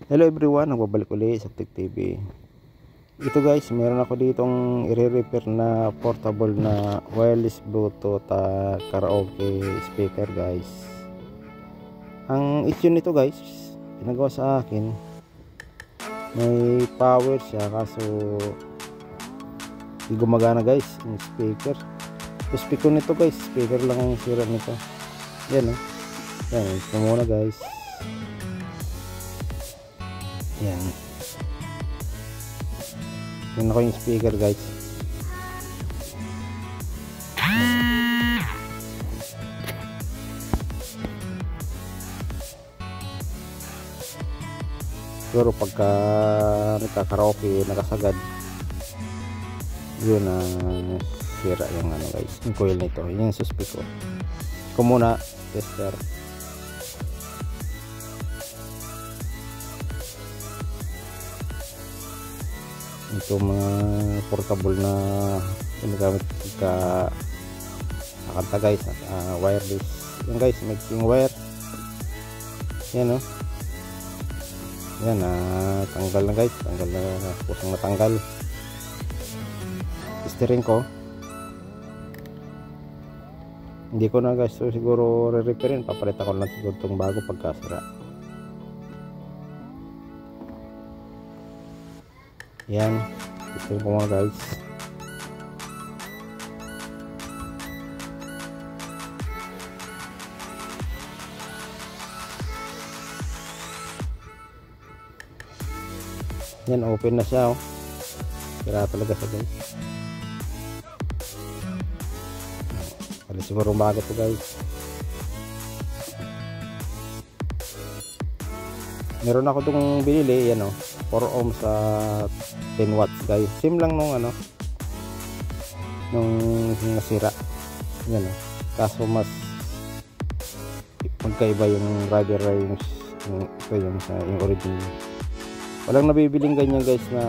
Hello everyone, nagbabalik ulit sa Tech TV. Ito guys, meron ako ditong i-repair na portable na wireless Bluetooth karaoke speaker guys. Ang issue nito guys, pinagawa sa akin, may power siya kaso di gumagana guys yung speaker. Yung speaker nito guys, speaker lang ang sira nito. Yan yan, ito muna guys. Yan. Yun ako yung speaker guys. Pero pagka nagkakaraoke, nakasagad, yun ang sira yung guys, yung coil nito. Yun yung suspect ko. Ito muna, tester. Ito mga portable na ginagamit sa kanta guys, wireless. Yan guys, mixing wire. Yan yan, tanggal na guys, tanggal na, pusang natanggal. Steering ko, hindi ko na guys, so siguro re-repairin, papalitan ko lang siguro itong bago pagkasira. Yan, ito ko mga guys. Yan, open na siya sira talaga siya guys. Pala siguro bago to guys. Meron ako itong binili, yan 4 ohms sa 10 watts guys. Same lang nung nung nasira. Yan kaso mas magkaiba yung rubber range yung original. Walang nabibiling ganyan guys na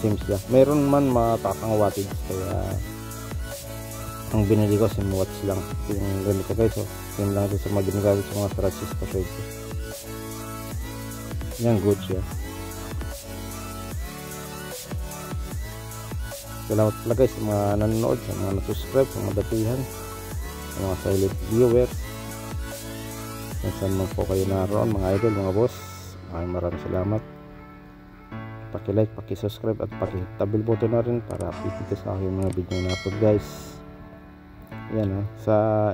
same sila. Meron man mataas ang wattage, kaya ang binili ko 10 watts lang yung ganito guys. Same lang din sa mga ginagamit sa mga transistor guys. Yan, good siya. Salamat pala guys sa mga nanonood, sa mga na-subscribe, sa mga datihan, sa mga silent viewers. Saan man po kayo naroon mga idol, mga boss, maraming salamat. Paki-like, paki-subscribe at paki-tabil button na rin para update sa aking mga video na upload guys. Yan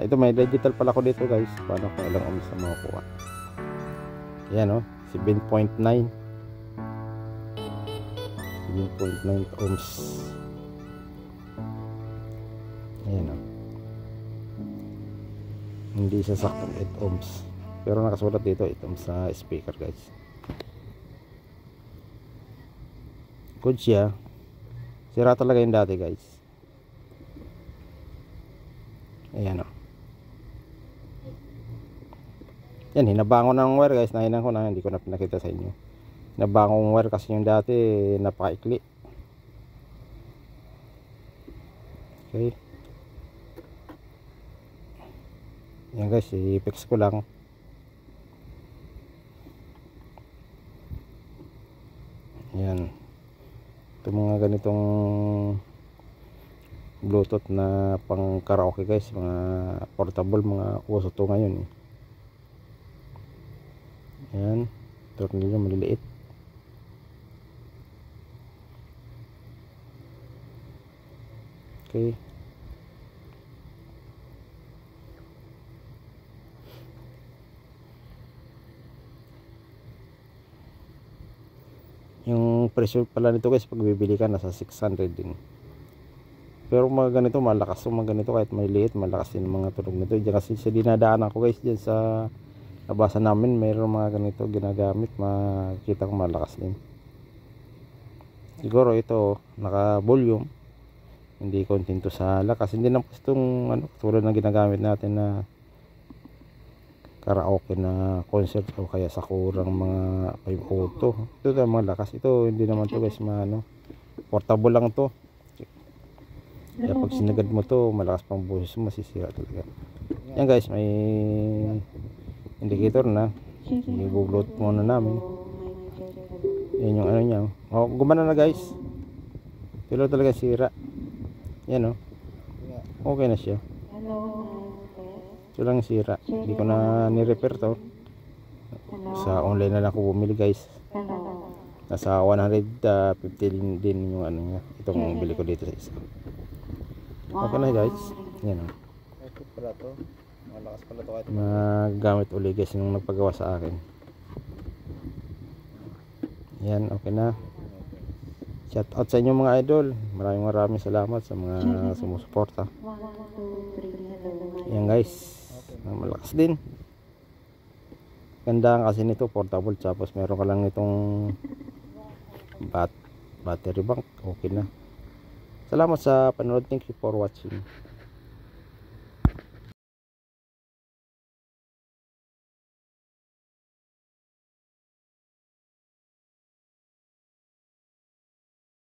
ito may digital pala ko dito guys, paano ko ilang ohms na makukuha. Yan 7.9 ohms. Ayan hindi siya saktong 8 ohms, pero nakasulat dito 8 ohms sa speaker guys. Good siya. Sira talaga yung dati guys. Ayan yan, hinabangon ng wire guys. Nahinan ko na, hindi ko na pinakita sa inyo. Hinabangon wire kasi yung dati napakaikli. Okay, yan guys, i-fix ko lang. Yan, ito mga ganitong Bluetooth na pang karaoke guys, mga portable, mga uso to ngayon Yan, tornilyo maliliit. Okay, yung presyo pala nito guys, pag bibili ka nasa 600 din. Pero mga ganito malakas, mga ganito kahit maliliit, malakas din mga tunog nito. Diyan kasi sa dinadaanan ko guys, diyan sa nabasa namin, mayroong mga ganito ginagamit, makikita ko malakas din. Siguro ito naka volume, hindi kontento sa lakas. Hindi naman itong tulad na ginagamit natin na karaoke na concert o kaya sa kurang mga 5 auto. Ito na mga lakas. Ito hindi naman to guys, portable lang to. Kaya pag sinagad mo to, malakas pang boses mo, masisira talaga. Yan guys, may indicator na. I-bloat muna namin. Yan yung ano niya. Oh, gumana na guys. Pero talaga sira. Yan oh. Okay na siya. Ito lang sira. Hindi ko na ni-repair to. Sa online na lang ako bumili guys. Nasa 150 din yung ano niya. Itong bili ko dito sa isa. Okay na guys. Yan oh. Okay pala to. Malakas pala to kahit Magamit uli guys yung nagpagawa sa akin. Yan, okay na. Shout out sa inyo mga idol. Maraming salamat sa mga sumusuporta. Yan guys. Malakas din. Ganda kasi nito, portable, tapos meron ka lang itong battery bank. Okay na. Salamat sa panonood. Thank you for watching.